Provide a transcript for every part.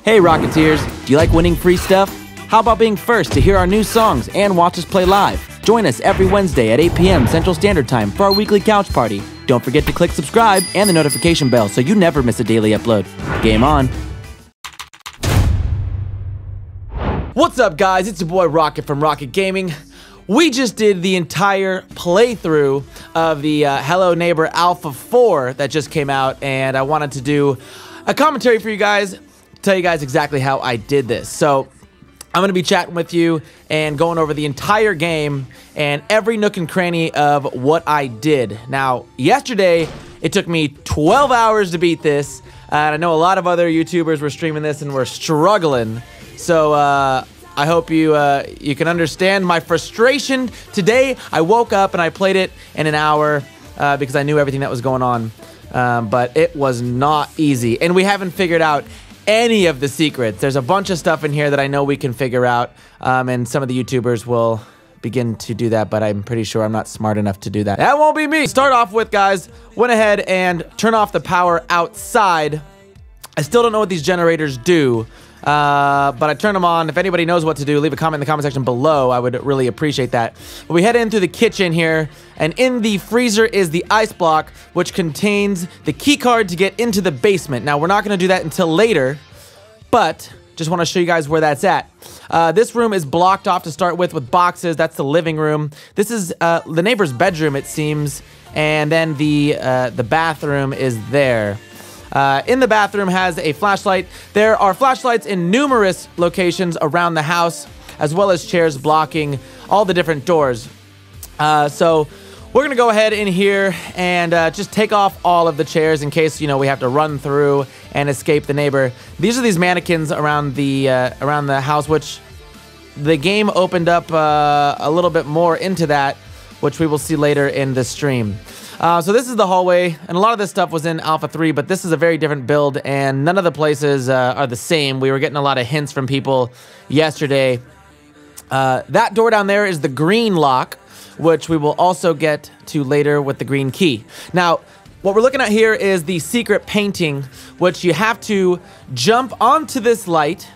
Hey Rocketeers, do you like winning free stuff? How about being first to hear our new songs and watch us play live? Join us every Wednesday at 8 p.m. Central Standard Time for our weekly couch party. Don't forget to click subscribe and the notification bell so you never miss a daily upload. Game on. What's up guys, it's your boy Rockit from Rockit Gaming. We just did the entire playthrough of the Hello Neighbor Alpha 4 that just came out, and I wanted to do a commentary for you guys, tell you guys exactly how I did this. So I'm going to be chatting with you and going over the entire game and every nook and cranny of what I did. Now, yesterday, it took me 12 hours to beat this, and I know a lot of other YouTubers were streaming this and were struggling. So, I hope you can understand my frustration. Today, I woke up and I played it in an hour because I knew everything that was going on. But it was not easy, and we haven't figured out any of the secrets. There's a bunch of stuff in here that I know we can figure out, and some of the YouTubers will begin to do that, but I'm pretty sure I'm not smart enough to do that. That won't be me. Start off with, guys, went ahead and turn off the power outside. I still don't know what these generators do, but I turned them on. If anybody knows what to do, leave a comment in the comment section below. I would really appreciate that. But we head in through the kitchen here, and in the freezer is the ice block, which contains the key card to get into the basement. Now, we're not going to do that until later, but just want to show you guys where that's at. This room is blocked off to start with boxes. That's the living room. This is the neighbor's bedroom, it seems, and then the bathroom is there. In the bathroom has a flashlight. There are flashlights in numerous locations around the house, as well as chairs blocking all the different doors. So we're gonna go ahead in here and just take off all of the chairs in case, you know, we have to run through and escape the neighbor. These are these mannequins around the house, which the game opened up a little bit more into that, which we will see later in the stream. So this is the hallway, and a lot of this stuff was in Alpha 3, but this is a very different build, and none of the places are the same. We were getting a lot of hints from people yesterday. That door down there is the green lock, which we will also get to later with the green key. Now, what we're looking at here is the secret painting, which you have to jump onto this light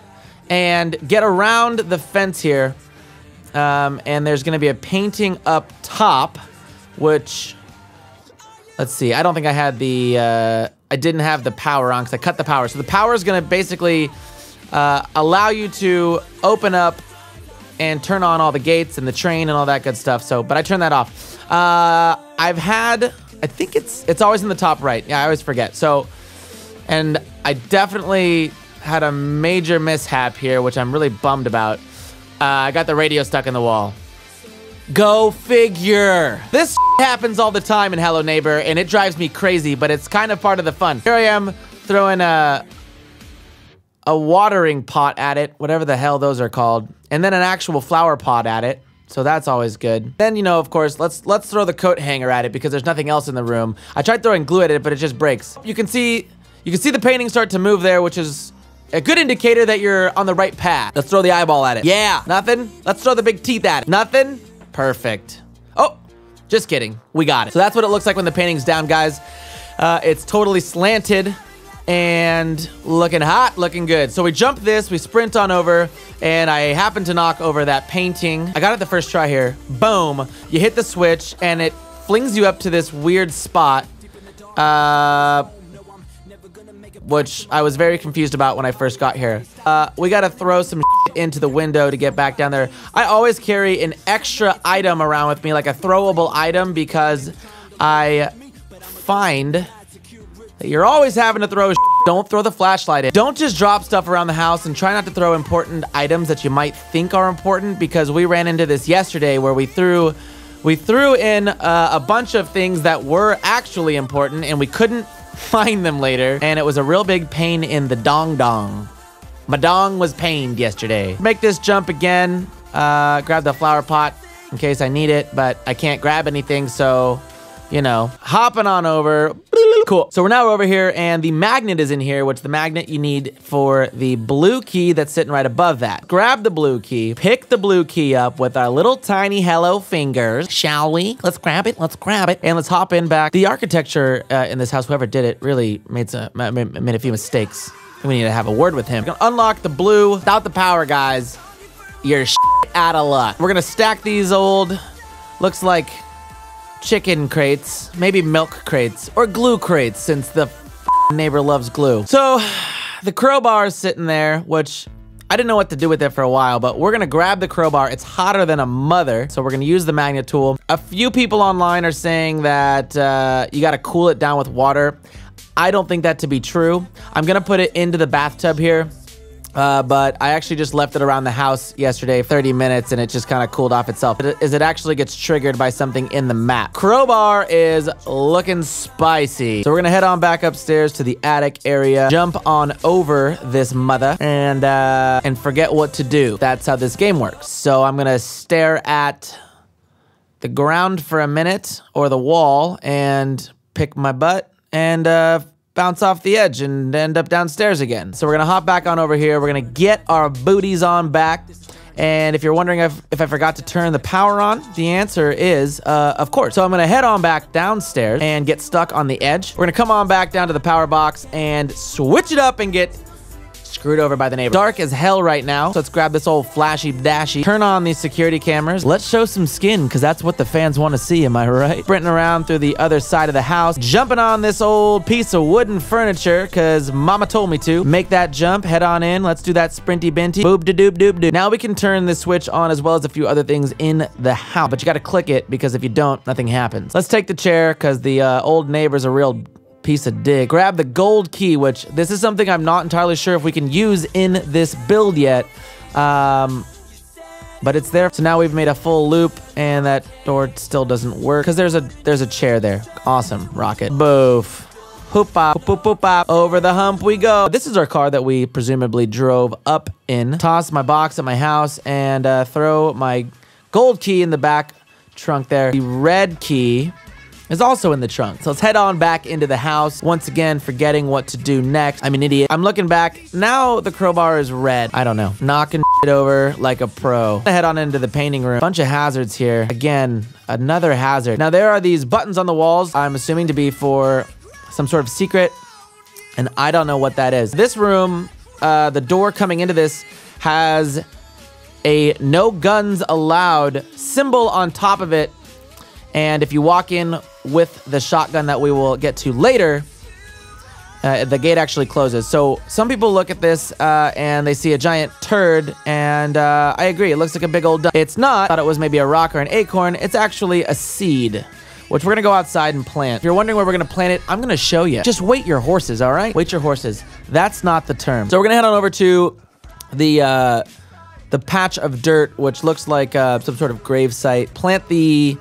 and get around the fence here. And there's going to be a painting up top, which... Let's see, I don't think I had the, I didn't have the power on because I cut the power. So the power is going to basically allow you to open up and turn on all the gates and the train and all that good stuff. So, but I turned that off. I've had, I think it's always in the top right. Yeah, I always forget. So, and I definitely had a major mishap here, which I'm really bummed about. I got the radio stuck in the wall. Go figure. This happens all the time in Hello Neighbor, and it drives me crazy, but it's kind of part of the fun. Here I am throwing a watering pot at it, whatever the hell those are called, and then an actual flower pot at it. So that's always good. Then, you know, of course, let's throw the coat hanger at it because there's nothing else in the room. I tried throwing glue at it, but it just breaks. You can see the painting start to move there, which is a good indicator that you're on the right path. Let's throw the eyeball at it. Yeah, nothing? Let's throw the big teeth at it. Nothing? Perfect. Oh, just kidding. We got it. So that's what it looks like when the painting's down, guys. It's totally slanted and looking hot, looking good. So we jump this, we sprint on over, and I happen to knock over that painting. I got it the first try here. Boom. You hit the switch, and it flings you up to this weird spot, which I was very confused about when I first got here. We gotta throw some into the window to get back down there. I always carry an extra item around with me, like a throwable item, because I find that you're always having to throw. Don't throw the flashlight in. Don't just drop stuff around the house, and try not to throw important items that you might think are important, because we ran into this yesterday where we threw in a bunch of things that were actually important, and we couldn't find them later, and it was a real big pain in the dong. My dong was pained yesterday. Make this jump again. Grab the flower pot in case I need it, but I can't grab anything, so, you know, hopping on over. Cool. So we're now over here, and the magnet is in here, which the magnet you need for the blue key that's sitting right above that. Grab the blue key, pick the blue key up with our little tiny hello fingers, shall we? Let's grab it, and let's hop in back. The architecture in this house, whoever did it, really made a few mistakes. We need to have a word with him. We're gonna unlock the blue. Without the power, guys, you're out of luck. We're gonna stack these old, looks like chicken crates, maybe milk crates, or glue crates, since the neighbor loves glue. So, the crowbar is sitting there, which I didn't know what to do with it for a while, but we're gonna grab the crowbar. It's hotter than a mother, so we're gonna use the magnet tool. A few people online are saying that you gotta cool it down with water. I don't think that to be true. I'm gonna put it into the bathtub here, but I actually just left it around the house yesterday, 30 minutes, and it just kind of cooled off itself. It actually gets triggered by something in the map. Crowbar is looking spicy. So we're gonna head on back upstairs to the attic area, jump on over this mother, and forget what to do. That's how this game works. So I'm gonna stare at the ground for a minute, or the wall, and pick my butt, and bounce off the edge and end up downstairs again. So we're gonna hop back on over here. We're gonna get our booties on back. And if you're wondering if I forgot to turn the power on, the answer is, of course. So I'm gonna head on back downstairs and get stuck on the edge. We're gonna come on back down to the power box and switch it up and get screwed over by the neighbor. Dark as hell right now, so let's grab this old flashy dashy, turn on these security cameras. Let's show some skin, because that's what the fans want to see, am I right? Sprinting around through the other side of the house, jumping on this old piece of wooden furniture, because mama told me to. Make that jump, head on in, let's do that sprinty binty, boop da doop doop doop. Now we can turn this switch on, as well as a few other things in the house, but you gotta click it, because if you don't, nothing happens. Let's take the chair, because the old neighbor's a real piece of dick. Grab the gold key, which this is something I'm not entirely sure if we can use in this build yet, but it's there. So now we've made a full loop, and that door still doesn't work because there's a chair there. Awesome, Rocket. Boof. Hoop bop, boop boop bop. Over the hump we go. This is our car that we presumably drove up in. Toss my box at my house and throw my gold key in the back trunk there. The red key is also in the trunk. So let's head on back into the house. Once again, forgetting what to do next. I'm an idiot. I'm looking back. Now the crowbar is red. I don't know. Knocking it over like a pro. Head on into the painting room. Bunch of hazards here. Again, another hazard. Now there are these buttons on the walls. I'm assuming to be for some sort of secret, and I don't know what that is. This room, the door coming into this has a no guns allowed symbol on top of it. And if you walk in with the shotgun that we will get to later, the gate actually closes. So some people look at this and they see a giant turd, and I agree, it looks like a big old dump. It's not. I thought it was maybe a rock or an acorn. It's actually a seed, which we're gonna go outside and plant. If you're wondering where we're gonna plant it, I'm gonna show you. Just wait your horses, all right? Wait your horses. That's not the term. So we're gonna head on over to the patch of dirt, which looks like some sort of grave site. Plant the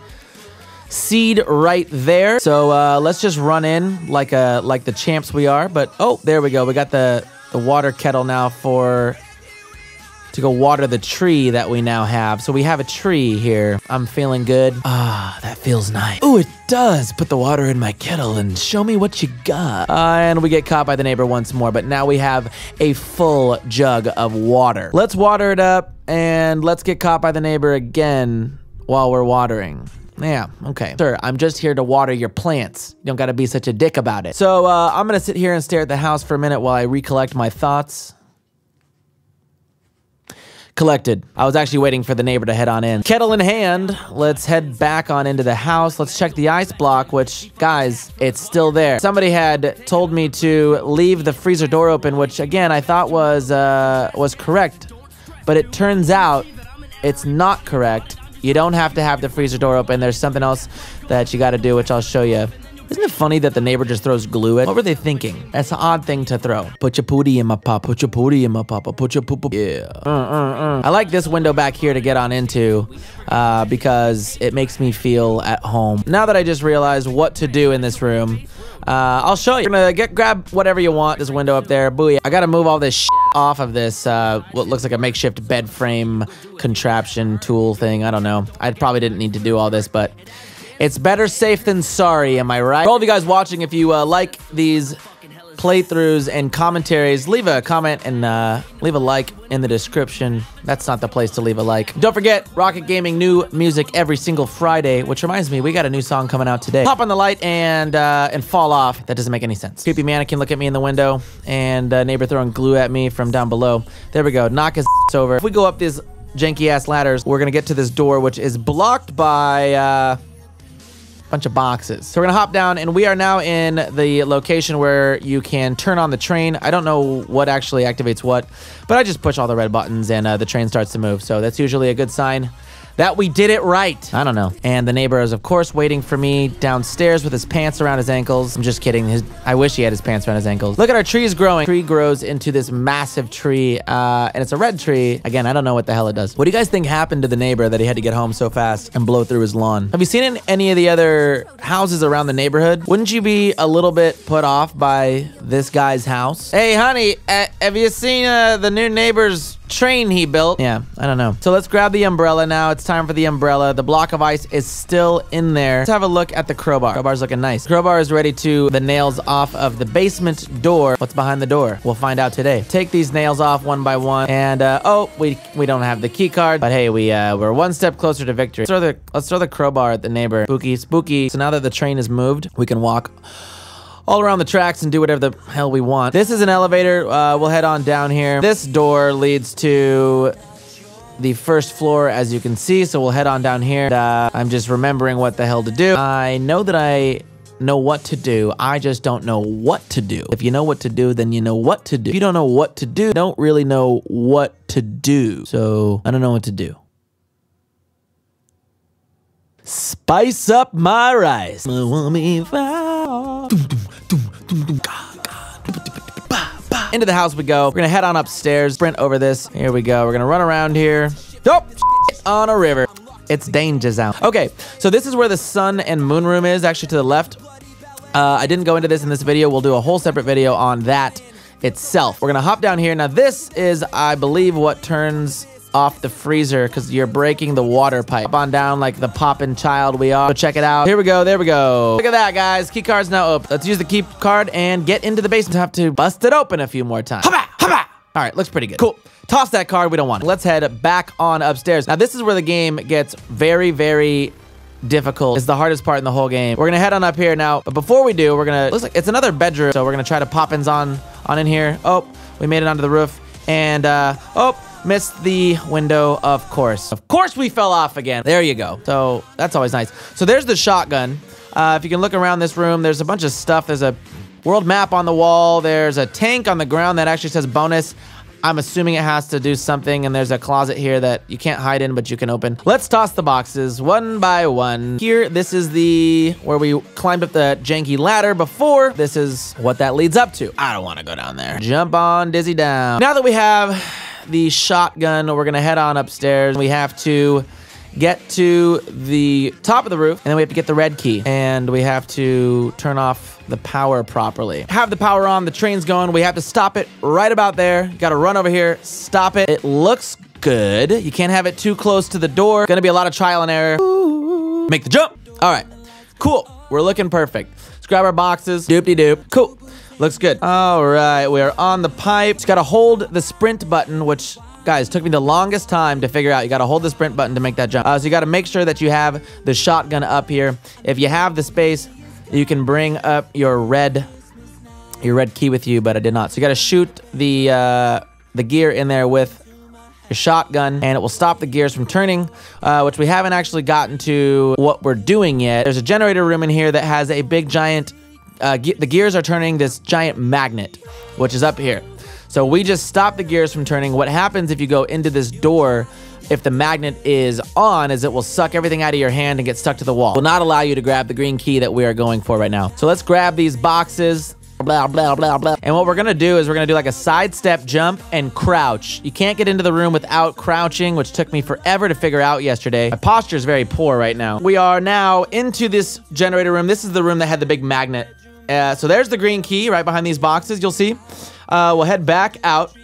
seed right there. So let's just run in like the champs we are. But oh, there we go. We got the water kettle now to go water the tree that we now have. So we have a tree here. I'm feeling good. Ah, that feels nice. Ooh, it does. Put the water in my kettle and show me what you got. And we get caught by the neighbor once more, but now we have a full jug of water. Let's water it up, and let's get caught by the neighbor again while we're watering. Yeah, okay. Sir, I'm just here to water your plants. You don't gotta be such a dick about it. So, I'm gonna sit here and stare at the house for a minute while I recollect my thoughts. Collected. I was actually waiting for the neighbor to head on in. Kettle in hand, let's head back on into the house. Let's check the ice block, which, guys, it's still there. Somebody had told me to leave the freezer door open, which, again, I thought was correct. But it turns out it's not correct. You don't have to have the freezer door open. There's something else that you gotta do, which I'll show you. Isn't it funny that the neighbor just throws glue at? What were they thinking? That's an odd thing to throw. Put your pooty in my papa. Put your pooty in my papa. Put your poo-poo. Yeah. I like this window back here to get on into because it makes me feel at home. Now that I just realized what to do in this room, I'll show you. You're gonna grab whatever you want. This window up there. Booyah. I gotta move all this shit off of this, what looks like a makeshift bed frame contraption tool thing. I don't know. I probably didn't need to do all this, but it's better safe than sorry, am I right? For all of you guys watching, if you like these playthroughs and commentaries, leave a comment and leave a like in the description. That's not the place to leave a like. Don't forget, Rockit Gaming, new music every single Friday, which reminds me, we got a new song coming out today. Pop on the light and fall off. That doesn't make any sense. Creepy mannequin look at me in the window, and neighbor throwing glue at me from down below. There we go, knock his over. If we go up these janky ass ladders, we're gonna get to this door, which is blocked by bunch of boxes. So we're gonna hop down, and we are now in the location where you can turn on the train. I don't know what actually activates what, but I just push all the red buttons and the train starts to move. So that's usually a good sign that we did it right. I don't know. And the neighbor is, of course, waiting for me downstairs with his pants around his ankles. I'm just kidding. I wish he had his pants around his ankles. Look at our trees growing. Tree grows into this massive tree, and it's a red tree. Again, I don't know what the hell it does. What do you guys think happened to the neighbor that he had to get home so fast and blow through his lawn? Have you seen any of the other houses around the neighborhood? Wouldn't you be a little bit put off by this guy's house? Hey, honey, have you seen the new neighbor's train he built? Yeah, I don't know. So let's grab the umbrella now. It's time for the umbrella. The block of ice is still in there. Let's have a look at the crowbar. Crowbar's looking nice. Crowbar is ready to the nails off of the basement door. What's behind the door? We'll find out today. Take these nails off one by one, and oh, we don't have the key card, but hey, we're one step closer to victory. Let's throw the crowbar at the neighbor. Spooky, spooky. So now that the train is moved, we can walk all around the tracks and do whatever the hell we want. This is an elevator. We'll head on down here. This door leads to the first floor, as you can see, so we'll head on down here. I'm just remembering what the hell to do. I know that I know what to do. I just don't know what to do. If you know what to do, then you know what to do. If you don't know what to do, you don't really know what to do. So I don't know what to do. Spice up my rice. Into the house we go. We're gonna head on upstairs, sprint over this. Here we go. We're gonna run around here. Oh, on a river. It's danger zone. Okay, so this is where the sun and moon room is, actually to the left. I didn't go into this in this video. We'll do a whole separate video on that itself. We're gonna hop down here. Now this is, I believe, what turns off the freezer, because you're breaking the water pipe. Hop on down like the poppin' child we are. Go check it out. Here we go. There we go. Look at that, guys. Key card's now open. Let's use the key card and get into the basement. Have to bust it open a few more times. Hop-a! Hop-a! All right, looks pretty good. Cool. Toss that card. We don't want it. Let's head back on upstairs. Now, this is where the game gets very, very difficult. It's the hardest part in the whole game. We're gonna head on up here now, but before we do, looks like it's another bedroom, so we're gonna try to pop-ins on in here. Oh, we made it onto the roof, and oh, missed the window, of course. Of course we fell off again. There you go. So that's always nice. So there's the shotgun. If you can look around this room, there's a bunch of stuff. There's a world map on the wall. There's a tank on the ground that actually says bonus. I'm assuming it has to do something, and there's a closet here that you can't hide in, but you can open. Let's toss the boxes one by one. Here, this is where we climbed up the janky ladder before. This is what that leads up to. I don't want to go down there. Jump on, dizzy down. Now that we have the shotgun, we're gonna head on upstairs. We have to get to the top of the roof, and then we have to get the red key, and we have to turn off the power properly. Have the power on, the train's going. We have to stop it right about there. Gotta run over here, stop it. It looks good. You can't have it too close to the door. Gonna be a lot of trial and error. Ooh. Make the jump. All right, cool. We're looking perfect. Let's grab our boxes. Doop-de-doop. Cool. Looks good. All right, we're on the pipe. Just gotta hold the sprint button, which, guys, took me the longest time to figure out. You gotta hold the sprint button to make that jump. So you gotta make sure that you have the shotgun up here. If you have the space, you can bring up your red key with you, but I did not. So you gotta shoot the gear in there with your shotgun, and it will stop the gears from turning, which we haven't actually gotten to what we're doing yet. There's a generator room in here that has a big giant, the gears are turning this giant magnet, which is up here. So we just stop the gears from turning. What happens if you go into this door, if the magnet is on, is it will suck everything out of your hand and get stuck to the wall. Will not allow you to grab the green key that we are going for right now. So let's grab these boxes. Blah, blah, blah, blah. And what we're gonna do is we're gonna do like a sidestep jump and crouch. You can't get into the room without crouching, which took me forever to figure out yesterday. My posture is very poor right now. We are now into this generator room. This is the room that had the big magnet. So there's the green key right behind these boxes, you'll see. We'll head back out.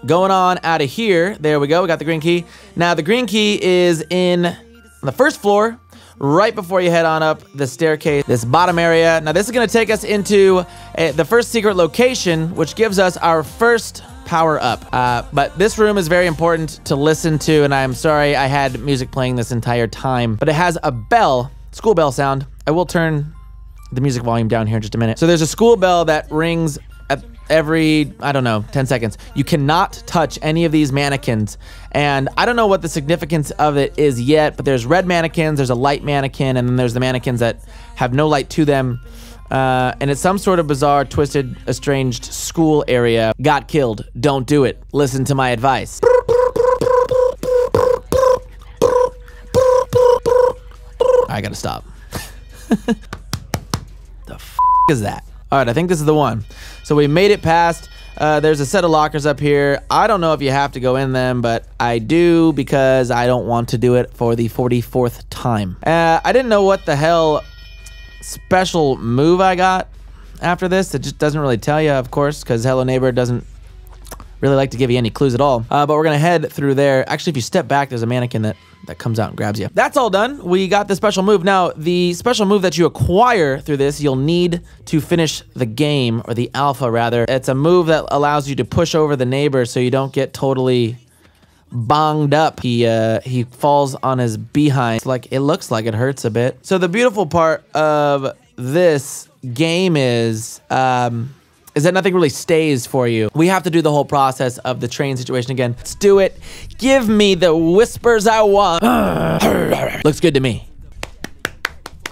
Going on out of here. There we go. We got the green key. Now, the green key is on the first floor right before you head on up the staircase, this bottom area. Now this is gonna take us into the first secret location, which gives us our first power up. But this room is very important to listen to, and I'm sorry I had music playing this entire time, but it has a bell, school bell sound. I will turn the music volume down here in just a minute. So there's a school bell that rings at every, I don't know, 10 seconds. You cannot touch any of these mannequins. And I don't know what the significance of it is yet, but there's red mannequins, there's a light mannequin, and then there's the mannequins that have no light to them. And it's some sort of bizarre, twisted, estranged school area. Got killed. Don't do it. Listen to my advice. I gotta stop. The f is that? All right, I think this is the one. So we made it past. There's a set of lockers up here. I don't know if you have to go in them, but I do because I don't want to do it for the 44th time. I didn't know what the hell special move I got after this. It just doesn't really tell you, of course, because Hello Neighbor doesn't really like to give you any clues at all. But we're gonna head through there. Actually, if you step back, there's a mannequin that comes out and grabs you. That's all done. We got the special move. Now, the special move that you acquire through this, you'll need to finish the game, or the alpha rather. It's a move that allows you to push over the neighbor so you don't get totally bonged up. He falls on his behind. It looks like it hurts a bit. So the beautiful part of this game is that nothing really stays for you. We have to do the whole process of the train situation again. Let's do it. Give me the whispers I want. Looks good to me.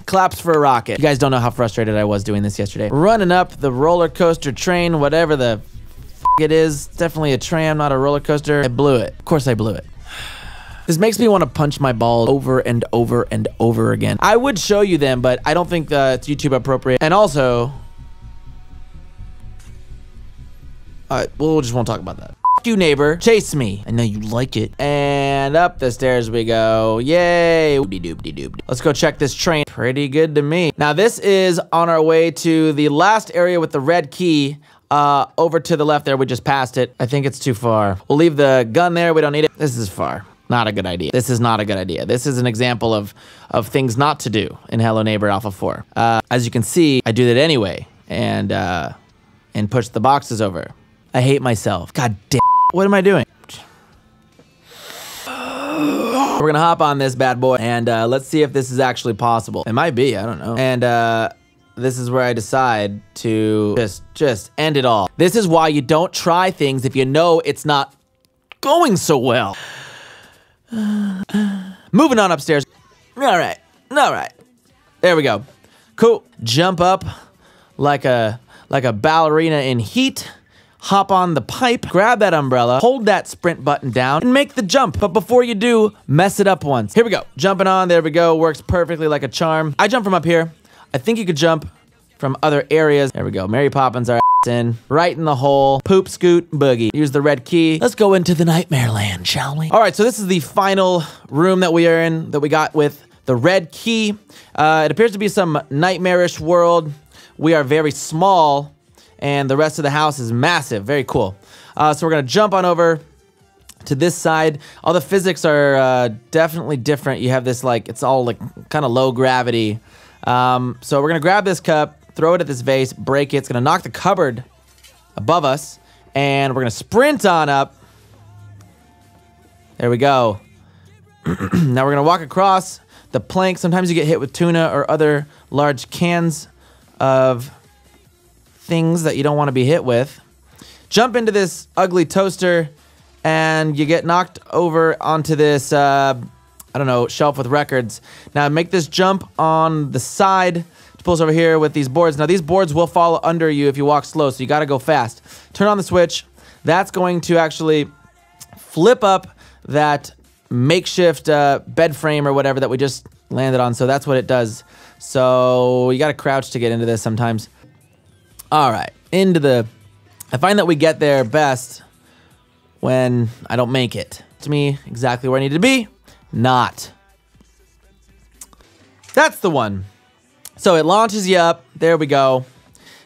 Claps for Rockit. You guys don't know how frustrated I was doing this yesterday. Running up the roller coaster train, whatever the it is. It's definitely a tram, not a roller coaster. I blew it. Of course I blew it. This makes me want to punch my balls over and over and over again. I would show you them, but I don't think it's YouTube appropriate. And also, we just won't talk about that. F you, neighbor. Chase me. I know you like it. And up the stairs we go. Yay. Let's go check this train. Pretty good to me. Now, this is on our way to the last area with the red key. Over to the left there. We just passed it. I think it's too far. We'll leave the gun there. We don't need it. This is far. Not a good idea. This is not a good idea. This is an example of things not to do in Hello Neighbor Alpha 4. As you can see, I do that anyway. And push the boxes over. I hate myself. God damn. What am I doing? We're gonna hop on this bad boy and let's see if this is actually possible. It might be, I don't know. And this is where I decide to just end it all. This is why you don't try things if you know it's not going so well. Moving on upstairs. All right. There we go. Cool. Jump up like a ballerina in heat. Hop on the pipe, grab that umbrella, hold that sprint button down, and make the jump. But before you do, mess it up once. Here we go. Jumping on, there we go. Works perfectly like a charm. I jump from up here. I think you could jump from other areas. There we go. Mary Poppins our ass in. Right in the hole. Poop, scoot, boogie. Use the red key. Let's go into the nightmare land, shall we? All right, so this is the final room that we are in, that we got with the red key. It appears to be some nightmarish world. We are very small, and the rest of the house is massive. Very cool. So we're gonna jump on over to this side. All the physics are definitely different. You have this it's all kind of low gravity. So we're gonna grab this cup, throw it at this vase, break it. It's gonna knock the cupboard above us, and we're gonna sprint on up. There we go. Now we're gonna walk across the plank. Sometimes you get hit with tuna or other large cans of things that you don't want to be hit with. Jump into this ugly toaster, and you get knocked over onto this, I don't know, shelf with records. Now make this jump on the side. It pulls over here with these boards. Now these boards will fall under you if you walk slow, so you gotta go fast. Turn on the switch. That's going to actually flip up that makeshift bed frame or whatever that we just landed on, so that's what it does. So you gotta crouch to get into this sometimes. All right, I find that we get there best when I don't make it. To me, exactly where I need to be, not. That's the one. So it launches you up, there we go.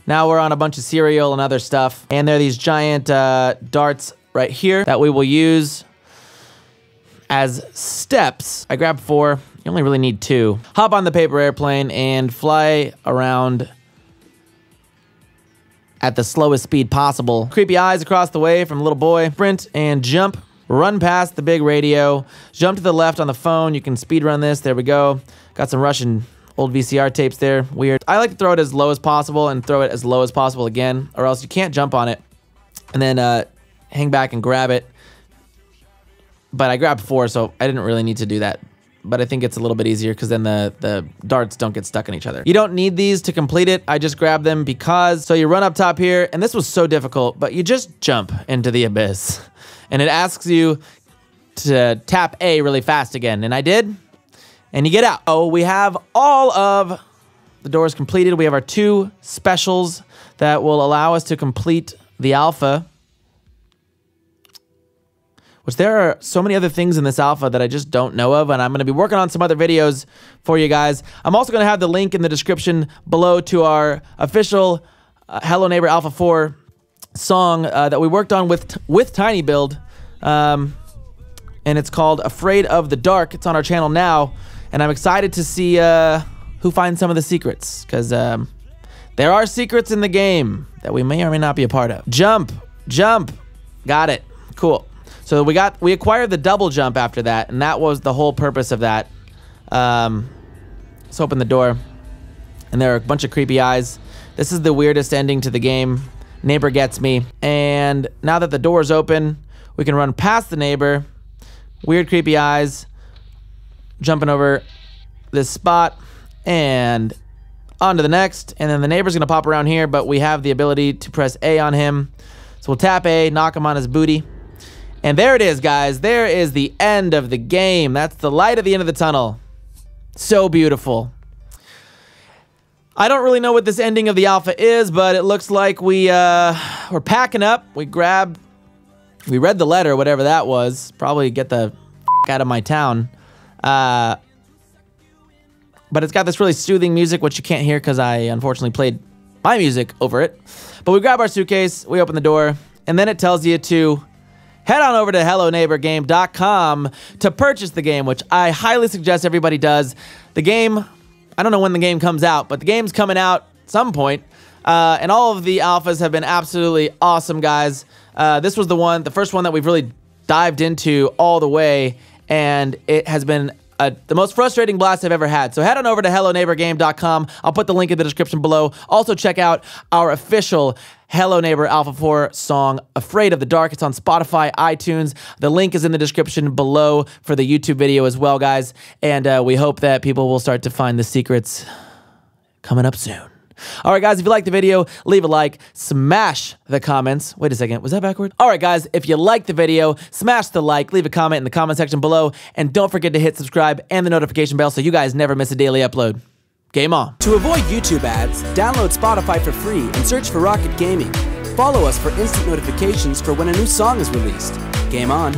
Now we're on a bunch of cereal and other stuff. And there are these giant darts right here that we will use. as steps. I grabbed 4. You only really need 2. Hop on the paper airplane and fly around at the slowest speed possible. Creepy eyes across the way from little boy. Sprint and jump. Run past the big radio. Jump to the left on the phone. You can speed run this. There we go. Got some Russian old VCR tapes there. Weird. I like to throw it as low as possible and throw it as low as possible again, or else you can't jump on it. And then hang back and grab it. But I grabbed 4, so I didn't really need to do that. But I think it's a little bit easier because then the darts don't get stuck in each other. You don't need these to complete it. I just grabbed them because. So you run up top here, and this was so difficult, but you just jump into the abyss. And it asks you to tap A really fast again, and I did. And you get out. Oh, we have all of the doors completed. We have our 2 specials that will allow us to complete the alpha. Which there are so many other things in this alpha that I just don't know of, and I'm going to be working on some other videos for you guys. I'm also going to have the link in the description below to our official Hello Neighbor Alpha 4 song that we worked on with Tiny Build, and it's called Afraid of the Dark. It's on our channel now, and I'm excited to see who finds some of the secrets, because there are secrets in the game that we may or may not be a part of. Jump, jump, got it, cool. So we acquired the double jump after that, and that was the whole purpose of that. Let's open the door, and there are a bunch of creepy eyes. This is the weirdest ending to the game. Neighbor gets me, and now that the door is open, we can run past the neighbor. Weird creepy eyes, jumping over this spot, and on to the next, and then the neighbor's gonna pop around here, but we have the ability to press A on him. So we'll tap A, knock him on his booty. And there it is, guys. There is the end of the game. That's the light at the end of the tunnel. So beautiful. I don't really know what this ending of the alpha is, but it looks like we're packing up. We read the letter, whatever that was. Probably get the out of my town. But it's got this really soothing music, which you can't hear because I unfortunately played my music over it. But we grab our suitcase, we open the door, and then it tells you to head on over to HelloNeighborGame.com to purchase the game, which I highly suggest everybody does. The game, I don't know when the game comes out, but the game's coming out at some point. And all of the alphas have been absolutely awesome, guys. This was the first one that we've really dived into all the way, and it has been the most frustrating blast I've ever had. So head on over to HelloNeighborGame.com. I'll put the link in the description below. Also check out our official Hello Neighbor Alpha 4 song, Afraid of the Dark. It's on Spotify, iTunes. The link is in the description below for the YouTube video as well, guys. And we hope that people will start to find the secrets coming up soon. All right, guys, if you liked the video, leave a like, smash the comments. Wait a second, was that backward? All right, guys, if you liked the video, smash the like, leave a comment in the comment section below, and don't forget to hit subscribe and the notification bell so you guys never miss a daily upload. Game on. To avoid YouTube ads, download Spotify for free and search for Rockit Gaming. Follow us for instant notifications for when a new song is released. Game on.